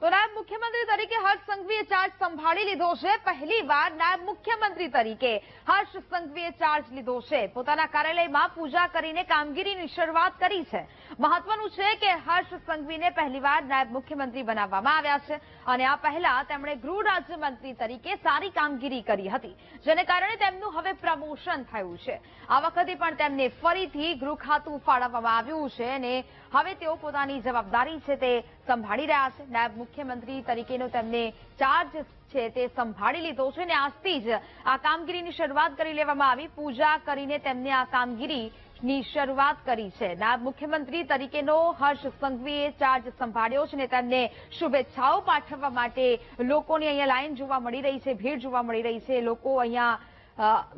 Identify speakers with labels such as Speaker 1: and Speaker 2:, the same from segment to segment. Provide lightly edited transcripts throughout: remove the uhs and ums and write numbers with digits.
Speaker 1: તો નાયબ મુખ્યમંત્રી તરીકે હર્ષ સંઘવીએ ચાર્જ સંભાળી લીધો છે। પહેલીવાર નાયબ મુખ્યમંત્રી તરીકે હર્ષ સંઘવીએ ચાર્જ લીધો છે। પોતાના કાર્યાલયમાં પૂજા કરીને કામગીરીની શરૂઆત કરી છે। મહત્વનું છે કે હર્ષ સંઘવીને પહેલીવાર નાયબ મુખ્યમંત્રી બનાવવામાં આવ્યા છે અને આ પહેલા તેમણે ગૃહ રાજ્યમંત્રી તરીકે સારી કામગીરી કરી હતી, જેને કારણે તેમનું હવે પ્રમોશન થયું છે। આ વખતે પણ તેમને ફરીથી ગૃહ ખાતું ફાળવવામાં આવ્યું છે અને હવે તેઓ પોતાની જવાબદારી છે તે સંભાળી રહ્યા છે। નાયબ મુખ્યમંત્રી તરીકેનો તેમને ચાર્જ છે તે સંભાળી લીધો છે અને આજથી જ આ કામગીરીની શરૂઆત કરી લેવામાં આવી। પૂજા કરીને તેમને આ કામગીરીની શરૂઆત કરી છે। નાયબ મુખ્યમંત્રી તરીકેનો હર્ષ સંઘવીએ ચાર્જ સંભાળ્યો છે અને તેમને શુભેચ્છાઓ પાઠવવા માટે લોકોની અહીંયા લાઈન જોવા મળી રહી છે, ભીડ જોવા મળી રહી છે। લોકો અહીંયા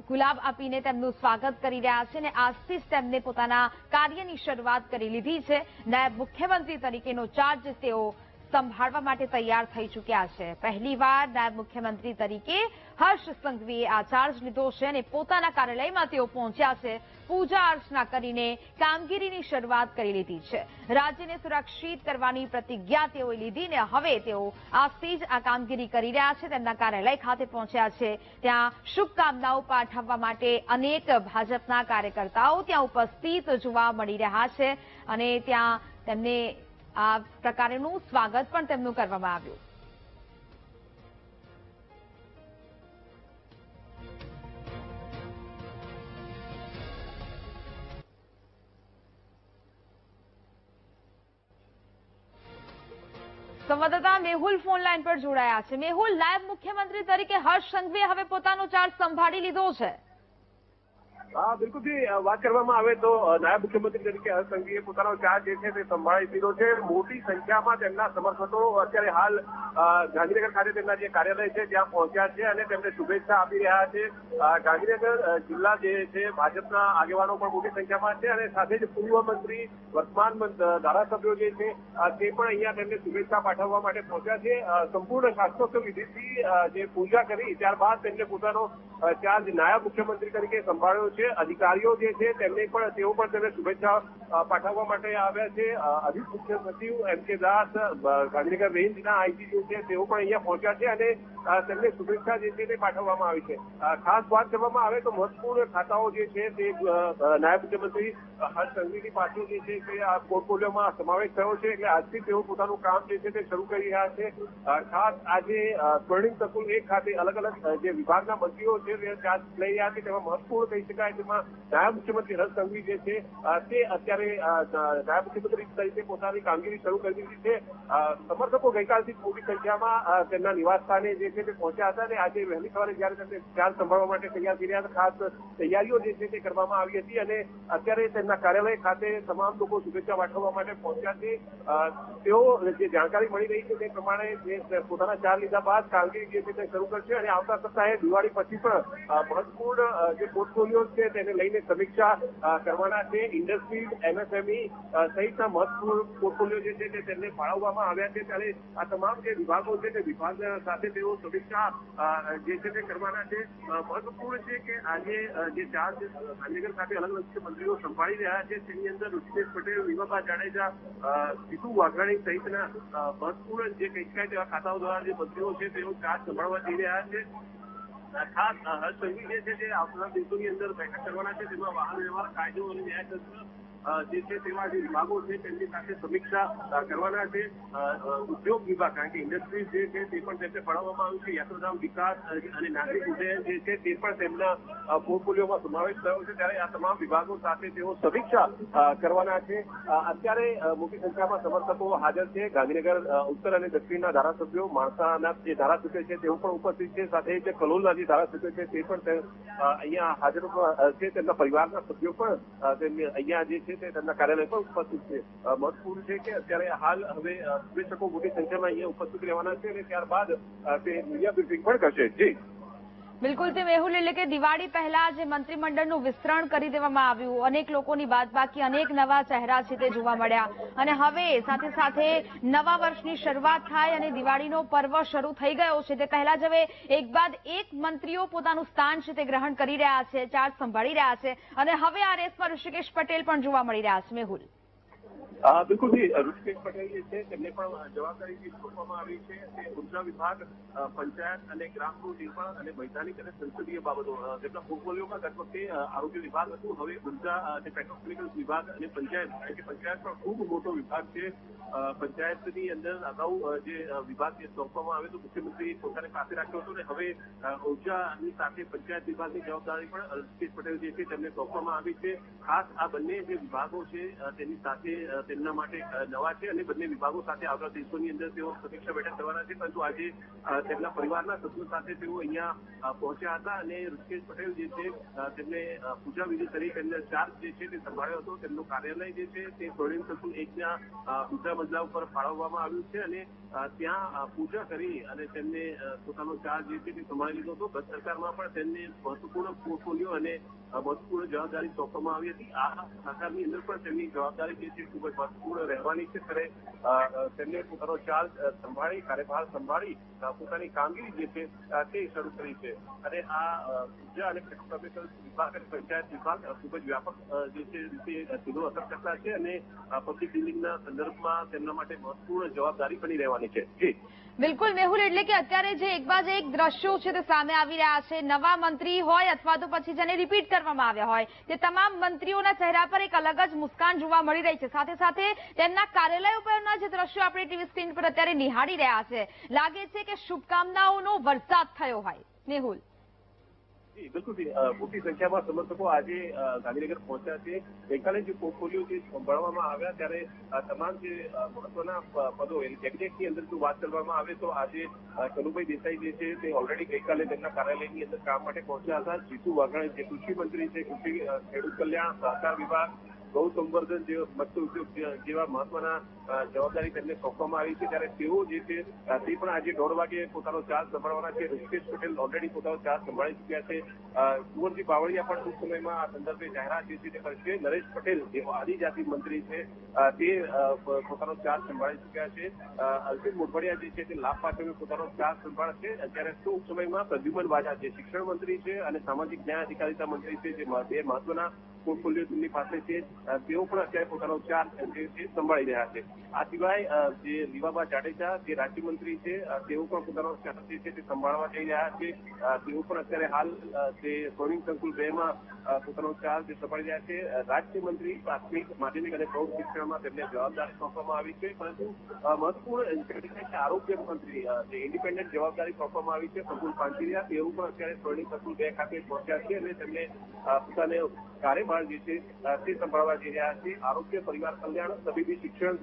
Speaker 1: ગુલાબ આપીને તેમનું સ્વાગત કરી રહ્યા છે અને આજથી જ તેમને પોતાના કાર્યની શરૂઆત કરી લીધી છે। નાયબ મુખ્યમંત્રી તરીકેનો ચાર્જ તેઓ સંભાળવા માટે તૈયાર થઈ ચૂક્યા છે। પહેલીવાર નાયબ મુખ્યમંત્રી તરીકે હર્ષ સંઘવીએ આ ચાર્જ લીધો છે અને પોતાના કાર્યાલયમાં તેઓ પહોંચ્યા છે। પૂજા અર્ચના કરીને કામગીરીની શરૂઆત કરી લીધી છે। રાજ્યને સુરક્ષિત કરવાની પ્રતિજ્ઞા તેઓએ લીધી ને હવે તેઓ આજથી જ આ કામગીરી કરી રહ્યા છે। તેમના કાર્યાલય ખાતે પહોંચ્યા છે, ત્યાં શુભકામનાઓ પાઠવવા માટે અનેક ભાજપના કાર્યકર્તાઓ ત્યાં ઉપસ્થિત જોવા મળી રહ્યા છે અને ત્યાં તેમને આ પ્રકારનું સ્વાગત પણ તેમનું કરવામાં આવ્યું। સંવાદદાતા મેહુલ ફોન લાઈન પર જોડાયા છે। મેહુલ, નાયબ મુખ્યમંત્રી તરીકે હર્ષ સંઘવીએ હવે પોતાનો ચાર્જ સંભાળી લીધો છે।
Speaker 2: હા, બિલકુલથી વાત કરવામાં આવે તો નાયબ મુખ્યમંત્રી તરીકે હર્ષ સંઘવીએ પોતાનો ચાર્જ જે છે તે સંભાળી લીધો છે। મોટી સંખ્યામાં તેમના સમર્થકો અત્યારે હાલ ગાંધીનગર ખાતે તેમના જે કાર્યાલય છે ત્યાં પહોંચ્યા છે અને તેમને શુભેચ્છા આપી રહ્યા છે। ગાંધીનગર જિલ્લા જે છે ભાજપના આગેવાનો પણ મોટી સંખ્યામાં છે અને સાથે જ પૂર્વ મંત્રી, વર્તમાન ધારાસભ્યો જે છે તે પણ અહીંયા તેમને શુભેચ્છા પાઠવવા માટે પહોંચ્યા છે। સંપૂર્ણ શાસ્ત્રોક્ત વિધિથી જે પૂજા કરી ત્યારબાદ તેમને પોતાનો ચાર્જ નાયબ મુખ્યમંત્રી તરીકે સંભાળ્યો છે। અધિકારીઓ જે છે તેમને પણ તેઓ પણ તેમને શુભેચ્છા પાઠવવા માટે આવ્યા છે। અધિક મુખ્ય સચિવ એમ.કે. દાસ, ગાંધીનગર રેન્જના આઈજી છે તેઓ પણ અહીંયા પહોંચ્યા છે અને તેમને શુભેચ્છા જે છે તે પાઠવવામાં આવી છે। ખાસ વાત કરવામાં આવે તો મહત્વપૂર્ણ ખાતાઓ જે છે તે નાયબ મુખ્યમંત્રી હર્ષ સંઘવીની પાસે જે છે તે આ પોર્ટફોલિયોમાં સમાવેશ થયો છે, એટલે આજથી તેઓ પોતાનું કામ જે છે તે શરૂ કરી રહ્યા છે। ખાસ આજે સ્વર્ણિમ સંકુલ 1 ખાતે અલગ અલગ જે વિભાગના મંત્રીઓ છે તે ચાર્જ લઈ રહ્યા છે, તેમાં મહત્વપૂર્ણ કહી શકાય તેમાં નાયબ મુખ્યમંત્રી હર્ષ સંઘવી જે છે તે અત્યારે નાયબ મુખ્યમંત્રી તરીકે પોતાની કામગીરી શરૂ કરી દીધી છે। સમર્થકો ગઈકાલથી મોટી સંખ્યામાં તેમના નિવાસસ્થાને જે છે તે પહોંચ્યા હતા અને આજે વહેલી સવારે જયારે તેમને ચાર્જ સંભાળવા માટે તૈયાર થઈ રહ્યા હતા, ખાસ તૈયારીઓ જે છે તે કરવામાં આવી હતી અને અત્યારે તેમના કાર્યાલય ખાતે તમામ લોકો શુભેચ્છા પાઠવવા માટે પહોંચ્યા છે। તેઓ જે જાણકારી મળી રહી છે તે પ્રમાણે જે પોતાના ચાર્જ લીધા બાદ કામગીરી જે છે તે શરૂ કરશે અને આવતા સપ્તાહે દિવાળી પછી પણ મહત્વપૂર્ણ જે પોર્ટફોલિયો છે તેને લઈને સમીક્ષા કરવાના છે। ઇન્ડસ્ટ્રીઝ, એમએસએમઈ સહિતના મહત્વપૂર્ણ પોર્ટફોલિયો જે છે તે તેમને ફાળવવામાં આવ્યા છે, ત્યારે આ તમામ જે વિભાગો છે તે વિભાગ સાથે તેઓ સમીક્ષા જે છે તે કરવાના છે। મહત્વપૂર્ણ છે કે આજે જે ચાર્જ ગાંધીનગર ખાતે અલગ અલગ મંત્રીઓ સંભાળી રહ્યા છે તેની અંદર ઋષિકેશ પટેલ, વિભાબા જાડેજા, જીતુ વાઘાણી સહિતના મહત્વપૂર્ણ જે કહી શકાય તેવા ખાતાઓ દ્વારા જે મંત્રીઓ છે તેઓ ચાર્જ સંભાળવા જઈ રહ્યા છે। ખાસ હર્ષ સંઘવી જે છે તે આવનારા દિવસોની અંદર બેઠક કરવાના છે, તેમાં વાહન વ્યવહાર, કાયદો અને ન્યાયતંત્ર જે છે તેવા જે વિભાગો છે તેમની સાથે સમીક્ષા કરવાના છે। ઉદ્યોગ વિભાગ, કારણ કે ઇન્ડસ્ટ્રીઝ જે છે તે પણ તેમને ફાળવવામાં આવ્યું છે। યાત્રાધામ વિકાસ અને નાગરિક ઉડ્ડયન જે છે તે પણ તેમના પોર્ટફોલિયોમાં સમાવેશ થયો છે, ત્યારે આ તમામ વિભાગો સાથે તેઓ સમીક્ષા કરવાના છે। અત્યારે મોટી સંખ્યામાં સમર્થકો હાજર છે। ગાંધીનગર ઉત્તર અને દક્ષિણના ધારાસભ્યો, માણસાના જે ધારાસભ્ય છે તેઓ પણ ઉપસ્થિત છે, સાથે જે કલોલના જે ધારાસભ્ય છે તે પણ અહીંયા હાજર છે। તેમના પરિવારના સભ્યો પણ તેમને અહીંયા જે છે તેમના કાર્યાલય પર ઉપસ્થિત છે। મહત્વપૂર્ણ છે કે અત્યારે હાલ હવે શુભેચ્છકો મોટી સંખ્યામાં અહીંયા ઉપસ્થિત રહેવાના છે અને ત્યારબાદ તે મીડિયા બ્રીફિંગ પણ કરશે। જી
Speaker 1: બિલકુલ, તે મેહુલ, એટલે કે દિવાળી પહેલા જે મંત્રીમંડળનું વિસ્તરણ કરી દેવામાં આવ્યું, અનેક લોકોની બાદબાકી, અનેક નવા ચહેરા છે તે જોવા મળ્યા અને હવે સાથે સાથે નવા વર્ષની શરૂઆત થાય અને દિવાળીનો પર્વ શરૂ થઈ ગયો છે તે પહેલા જ હવે એક બાદ એક મંત્રીઓ પોતાનું સ્થાન છે તે ગ્રહણ કરી રહ્યા છે, ચાર્જ સંભાળી રહ્યા છે અને હવે આ રેસમાં ઋષિકેશ પટેલ પણ જોવા મળી રહ્યા છે। મેહુલ।
Speaker 2: બિલકુલથી ઋષિકેશ પટેલ જે છે તેમને પણ જવાબદારી જે સોંપવામાં આવી છે તે ઉર્જા વિભાગ, પંચાયત અને ગ્રામ ગૃહ નિર્માણ અને વૈધાનિક અને સંસદીય બાબતો જેમના પોર્ટફોલિયોમાં ગત વખતે આરોગ્ય વિભાગ હતું, હવે ઉર્જા અને પેટ્રોકેમિકલ્સ વિભાગ અને પંચાયત, એટલે પંચાયત પણ ખૂબ મોટો વિભાગ છે. પંચાયતની અંદર અગાઉ જે વિભાગ સોંપવામાં આવ્યો હતો મુખ્યમંત્રી પોતાને પાસે રાખ્યો હતો, ને હવે ઉર્જાની સાથે પંચાયત વિભાગની જવાબદારી પણ ઋષિકેશ પટેલ જે છે તેમને સોંપવામાં આવી છે. ખાસ આ બંને જે વિભાગો છે તેની સાથે તેમના માટે નવા છે અને બંને વિભાગો સાથે આવતા દિવસોની અંદર તેઓ સમીક્ષા બેઠક કરવાના છે, પરંતુ આજે તેમના પરિવારના સભ્યો સાથે તેઓ અહીંયા પહોંચ્યા હતા અને ઋષિકેશ પટેલ જે છે તેમને પૂજા વિધિ કરી તેમને ચાર્જ જે છે તે સંભાળ્યો હતો. તેમનું કાર્યાલય જે છે તે સ્વર્ણિમ સંકુલ 1ના બીજા મજલા ઉપર ફાળવવામાં આવ્યું છે અને ત્યાં પૂજા કરી અને તેમને પોતાનો ચાર્જ જે છે તે સંભાળી લીધો હતો. ગત સરકારમાં પણ તેમને મહત્વપૂર્ણ પોર્ટફોલિયો અને મહત્વપૂર્ણ જવાબદારી સોંપવામાં આવી હતી. આ સરકારની અંદર પણ તેમની જવાબદારી જે છે ખૂબ જ મહત્વપૂર્ણ રહેવાની છે. ત્યારે તેમને પોતાનો ચાર્જ સંભાળી, કાર્યભાર સંભાળી પોતાની કામગીરી જે છે તે શરૂ કરી છે. અને આ ઉર્જા અને પેટ્રોકેમિકલ્સ વિભાગ અને પંચાયત વિભાગ ખૂબ જ વ્યાપક જે છે રીતે સીધો અસર કરતા છે અને પબ્લિક ડીલિંગના સંદર્ભમાં તેમના માટે મહત્વપૂર્ણ જવાબદારી બની રહેવાની છે. જી
Speaker 1: બિલકુલ મેહુલ, એટલે કે અત્યારે જે એક બાજુ એક દ્રશ્યો છે તે સામે આવી રહ્યા છે, નવા મંત્રી હોય અથવા તો પછી જેને રિપીટ કરવામાં આવ્યા હોય, તે તમામ મંત્રીઓના ચહેરા પર એક અલગ જ મુસ્કાન જોવા મળી રહી છે. સાથે સાથે તેમના કાર્યાલય ઉપરના જે દ્રશ્યો આપણે ટીવી સ્ક્રીન પર અત્યારે નિહાળી રહ્યા છે, લાગે છે કે શુભકામનાઓનો વરસાદ થયો હોય. મેહુલ,
Speaker 2: બિલકુલ મોટી સંખ્યામાં સમર્થકો આજે ગાંધીનગર પહોંચ્યા છે. ગઈકાલે જે પોર્ટફોલિયો જે સંભાળવામાં આવ્યા ત્યારે તમામ જે મહત્વના પદો કેબિનેટની અંદર જો વાત કરવામાં આવે તો આજે કનુભાઈ દેસાઈ જે છે તે ઓલરેડી ગઈકાલે તેમના કાર્યાલયની અંદર કામ માટે પહોંચ્યા હતા. જીતુ વાઘાણી જે કૃષિ મંત્રી છે, કૃષિ ખેડૂત કલ્યાણ, સહકાર વિભાગ, ગૌ સંવર્ધન જેવા મત્સ્ય ઉદ્યોગ જેવા મહત્વના જવાબદારી તેમને સોંપવામાં આવી છે. ત્યારે તેઓ જે છે તે પણ આજે 1:30 વાગે પોતાનો ચાર્જ સંભાળવાના છે. ઋષિકેશ પટેલ ઓલરેડી પોતાનો ચાર્જ સંભાળી ચૂક્યા છે. કુંવરજી બાવળિયા પણ ટૂંક સમયમાં આ સંદર્ભે જાહેરાત જે છે તે કરશે. નરેશ પટેલ જેઓ આદિજાતિ મંત્રી છે તે પોતાનો ચાર્જ સંભાળી ચૂક્યા છે. અલ્પેશ મોઢવાડિયા જે છે તે લાભ પાછળ પોતાનો ચાર્જ સંભાળશે. અત્યારે ટૂંક સમયમાં પ્રદ્યુમન વાજા જે શિક્ષણ મંત્રી છે અને સામાજિક ન્યાય અધિકારીતા મંત્રી છે, જે બે મહત્વના પોર્ટફોલિયો તેમની પાસે છે, તેઓ પણ અત્યારે પોતાનો ચાર્જ સંભાળી રહ્યા છે. આ સિવાય જે લીવાબા જાડેજા જે રાજ્યમંત્રી છે તેઓ પણ પોતાનો ચાર્જ જે છે તે સંભાળવા જઈ રહ્યા છે. તેઓ પણ અત્યારે હાલ જે સ્વર્ણિમ સંકુલ 2માં પોતાનો ચાર્જ સંભાળી રહ્યા છે. રાજ્યમંત્રી પ્રાથમિક, માધ્યમિક અને પ્રૌઢ શિક્ષણમાં તેમને જવાબદારી સોંપવામાં આવી છે, પરંતુ મહત્વપૂર્ણ આરોગ્ય મંત્રી જે ઇન્ડિપેન્ડન્ટ જવાબદારી સોંપવામાં આવી છે પ્રફુલ પાનસેરિયા, તેઓ પણ અત્યારે સ્વર્ણિમ સંકુલ 2 ખાતે પહોંચ્યા છે અને તેમને પોતાને કાર્યભાર જે છે તે સંભાળવા જઈ રહ્યા છે. આરોગ્ય, પરિવાર કલ્યાણ, તબીબી શિક્ષણ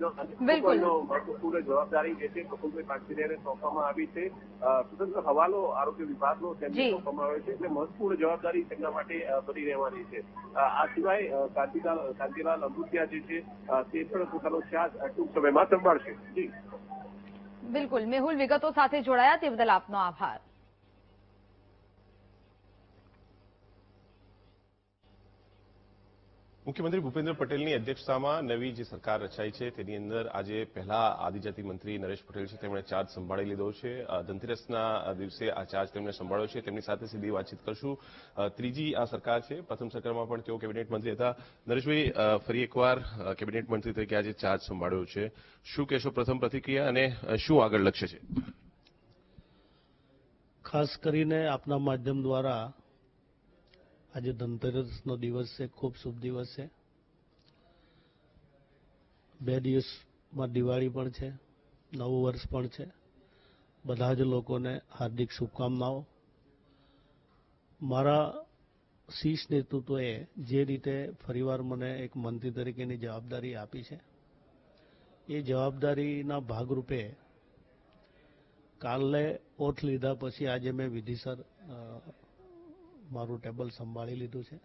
Speaker 2: મહત્વપૂર્ણ જવાબદારી જે છે પ્રફુલભાઈ પાનસેરિયાને સોંપવામાં આવી છે. સ્વતંત્ર હવાલો આરોગ્ય વિભાગનો તેમને સોંપવામાં આવ્યો છે, એટલે મહત્વપૂર્ણ જવાબદારી તેમના માટે બની રહેવાની છે. આ સિવાય કાંતિલાલ અંબુતિયા જે છે તે પણ પોતાનો ચાર્જ ટૂંક સમયમાં સંભાળશે. જી
Speaker 1: બિલકુલ મેહુલ, વિગતો સાથે જોડાયા તે બદલ આપનો આભાર.
Speaker 3: મુખ્યમંત્રી ભૂપેન્દ્ર પટેલની અધ્યક્ષતામાં નવી જે સરકાર રચાઈ છે તેની અંદર આજે પહેલા આદિજાતિ મંત્રી નરેશ પટેલ છે તેમણે ચાર્જ સંભાળી લીધો છે. ધનતેરસના દિવસે આ ચાર્જ તેમણે સંભાળ્યો છે. તેમની સાથે સીધી વાતચીત કરશું. ત્રીજી આ સરકાર છે. પ્રથમ સરકારમાં પણ તેઓ કેબિનેટ મંત્રી હતા. નરેશભાઈ, ફરી એકવાર કેબિનેટ મંત્રી તરીકે આજે ચાર્જ સંભાળ્યો છે, શું કહેશો? પ્રથમ પ્રતિક્રિયા અને શું આગળ લક્ષ્ય છે?
Speaker 4: ખાસ કરીને આપના માધ્યમ દ્વારા આજે ધનતેરસનો દિવસ છે, ખૂબ શુભ દિવસ છે. 2 દિવસમાં દિવાળી પણ છે, નવું વર્ષ પણ છે. બધા જ લોકોને હાર્દિક શુભકામનાઓ. મારા શીર્ષ નેતૃત્વએ જે રીતે ફરીવાર મને એક મંત્રી તરીકેની જવાબદારી આપી છે, એ જવાબદારીના ભાગરૂપે કાલે ઓથ લીધા પછી આજે મેં વિધિસર મારું ટેબલ સંભાળી લીધું છે.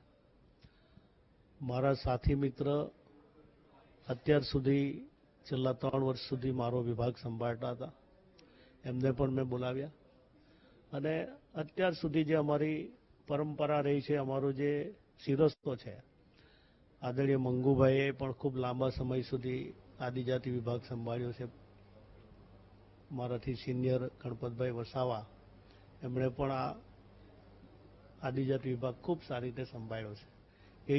Speaker 4: મારા સાથી મિત્ર અત્યાર સુધી છેલ્લા 3 વર્ષ સુધી મારો વિભાગ સંભાળતા હતા, એમને પણ મેં બોલાવ્યા અને અત્યાર સુધી જે અમારી પરંપરા રહી છે, અમારો જે શિરસ્તો છે, આદરણીય મંગુભાઈએ પણ ખૂબ લાંબા સમય સુધી આદિજાતિ વિભાગ સંભાળ્યો છે. મારાથી સિનિયર ગણપતભાઈ વસાવા, એમણે પણ આ આદિજાતિ વિભાગ ખૂબ સારી રીતે સંભાળ્યો છે. એ